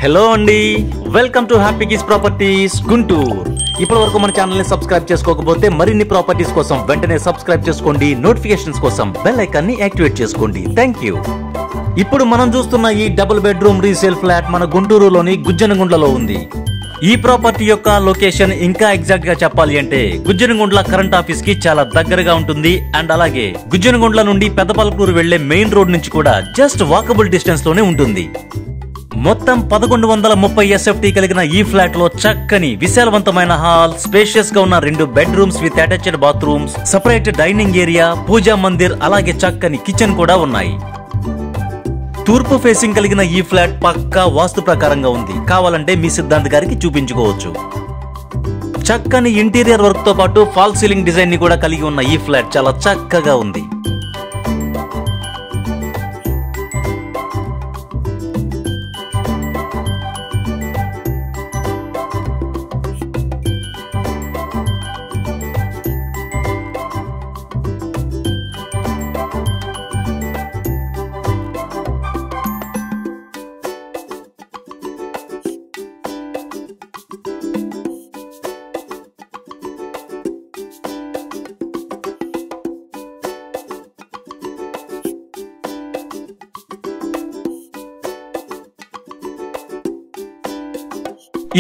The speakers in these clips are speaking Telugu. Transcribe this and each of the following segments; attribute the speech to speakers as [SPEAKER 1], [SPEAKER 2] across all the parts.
[SPEAKER 1] హలో అండి, welcome to happy keys properties Guntur. ఇప్పటి వరకు మన ఛానల్ ని సబ్స్క్రైబ్ చేసుకోకపోతే మరిన్ని ప్రాపర్టీస్ కోసం వెంటనే సబ్స్క్రైబ్ చేసుకోండి. నోటిఫికేషన్స్ కోసం బెల్ ఐకాన్ ని యాక్టివేట్ చేసుకోండి. Thank you. ఇప్పుడు మనం చూస్తున్న ఈ డబుల్ బెడ్రూమ్ రీసేల్ ఫ్లాట్ మన గుంటూరులోని గుజ్జనగుండ్లలో ఉంది. ఈ ప్రాపర్టీ యొక్క లొకేషన్ ఇంకా ఎగ్జాక్ట్ గా చెప్పాలి అంటే గుజ్జనగుండ్ల కరెంట్ ఆఫీస్ కి చాలా దగ్గరగా ఉంటుంది. అండ్ అలాగే గుజ్జనగుండ్ల నుండి పెద్దపల్కూరు వెళ్లే మెయిన్ రోడ్ నుంచి కూడా జస్ట్ వాకబుల్ డిస్టెన్స్ లోనే ఉంటుంది. మొత్తం 1130 SFT కలిగిన ఈ ఫ్లాట్ లో చక్కని విశాలవంతమైన హాల్, స్పేషియస్ గా ఉన్న 2 bedrooms with attached bathrooms, separate dining area, puja mandir, అలాగే చక్కని కిచెన్ కూడా ఉన్నాయి. తూర్పు ఫేసింగ్ కలిగిన ఈ ఫ్లాట్ పక్కా వాస్తు ప్రకారంగా ఉంది. కావాలంటే మీ సిద్ధాంత్ గారికి చూపించుకోవచ్చు. చక్కని ఇంటీరియర్ వర్క్ తో పాటు ఫాల్ సీలింగ్ డిజైన్ ని కూడా కలిగి ఉన్న ఈ ఫ్లాట్ చాలా చక్కగా ఉంది.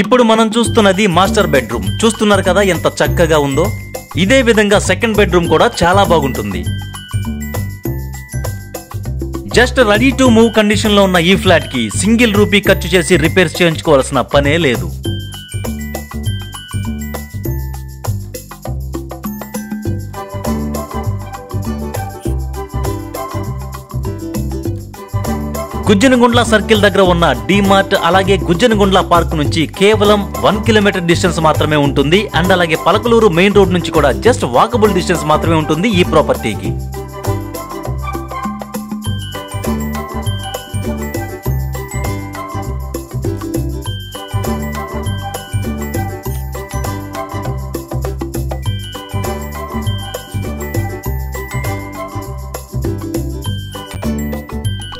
[SPEAKER 1] ఇప్పుడు మనం చూస్తున్నది మాస్టర్ బెడ్రూమ్. చూస్తున్నారు కదా ఎంత చక్కగా ఉందో. ఇదే విధంగా సెకండ్ బెడ్రూమ్ కూడా చాలా బాగుంటుంది. Just ready to move condition లో ఉన్న ఈ ఫ్లాట్ కి సింగిల్ రూపీ ఖర్చు చేసి రిపేర్స్ చేయించుకోవాల్సిన పనే లేదు. గుజ్జనగుండ్ల సర్కిల్ దగ్గర ఉన్న డిమార్ట్, అలాగే గుజ్జనగుండ్ల పార్క్ నుంచి కేవలం 1 కిలోమీటర్ డిస్టెన్స్ మాత్రమే ఉంటుంది. అండ్ అలాగే పలకలూరు మెయిన్ రోడ్ నుంచి కూడా జస్ట్ వాకబుల్ డిస్టెన్స్ మాత్రమే ఉంటుంది ఈ ప్రాపర్టీకి.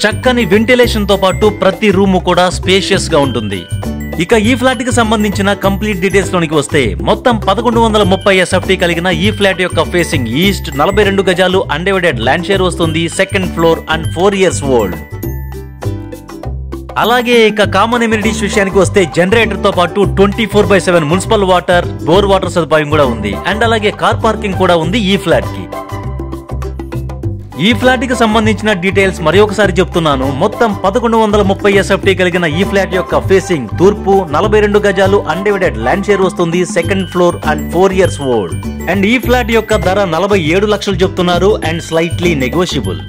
[SPEAKER 1] చక్కని వెంటిలేషన్ తో పాటు ప్రతి రూమ్ కూడా స్పేషియస్ గా ఉంటుంది. ఇక ఈ ఫ్లాట్ కి సంబంధించిన కంప్లీట్ డీటెయిల్స్ లోనికి వస్తే మొత్తం 1130 SFT కలిగిన ఈ ఫ్లాట్ యొక్క ఫేసింగ్ ఈస్ట్, 42 గజాలు అన్డివైడెడ్ ల్యాండ్ షేర్ వస్తుంది. Second floor and 4 years old. అలాగే ఇక కామన్ ఎమ్యూనిటీస్ విషయానికి వస్తే జనరేటర్ తో పాటు 24/7 మున్సిపల్ వాటర్, బోర్ వాటర్ సదుపాయం కూడా ఉంది. అండ్ అలాగే కార్ పార్కింగ్ కూడా ఉంది ఈ ఫ్లాట్ కి. ఈ ఫ్లాట్ కి సంబంధించిన డీటెయిల్స్ మరి ఒకసారి చెప్తున్నాను. మొత్తం 1130 SFT కలిగిన ఈ ఫ్లాట్ యొక్క ఫేసింగ్ తూర్పు, 42 గజాలు అన్డివైడెడ్ ల్యాండ్ షేర్ వస్తుంది. Second floor and 4 years old. And ఈ ఫ్లాట్ యొక్క ధర 47 లక్షలు చెప్తున్నారు అండ్ స్లైట్లీ నెగోషియబుల్.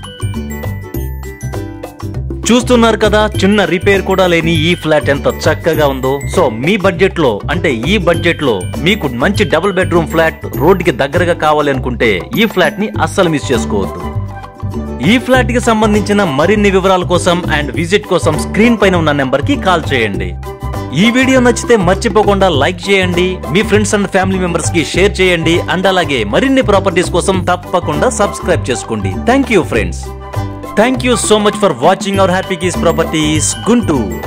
[SPEAKER 1] చూస్తున్నారు కదా, చిన్న రిపేర్ కూడా లేని ఈ ఫ్లాట్ ఎంత చక్కగా ఉందో. సో మీ బడ్జెట్ లో అంటే ఈ బడ్జెట్ లో మీకు మంచి డబుల్ బెడ్రూమ్ ఫ్లాట్ రోడ్ కి దగ్గరగా కావాలి అనుకుంటే ఈ ఫ్లాట్ ని అస్సలు మిస్ చేసుకోవద్దు. ఈ ఫ్లాట్ కి సంబంధించిన మరిన్ని వివరాల కోసం అండ్ విజిట్ కోసం స్క్రీన్ పైన ఉన్న నెంబర్ కి కాల్ చేయండి. ఈ వీడియో నచ్చితే మర్చిపోకుండా లైక్ చేయండి, మీ ఫ్రెండ్స్ అండ్ ఫ్యామిలీ మెంబర్స్ కి షేర్ చేయండి. అండ్ అలాగే మరిన్ని ప్రాపర్టీస్ కోసం తప్పకుండా సబ్స్క్రైబ్ చేసుకోండి. Thank you friends. Thank you so much for watching our happy keys properties Guntur.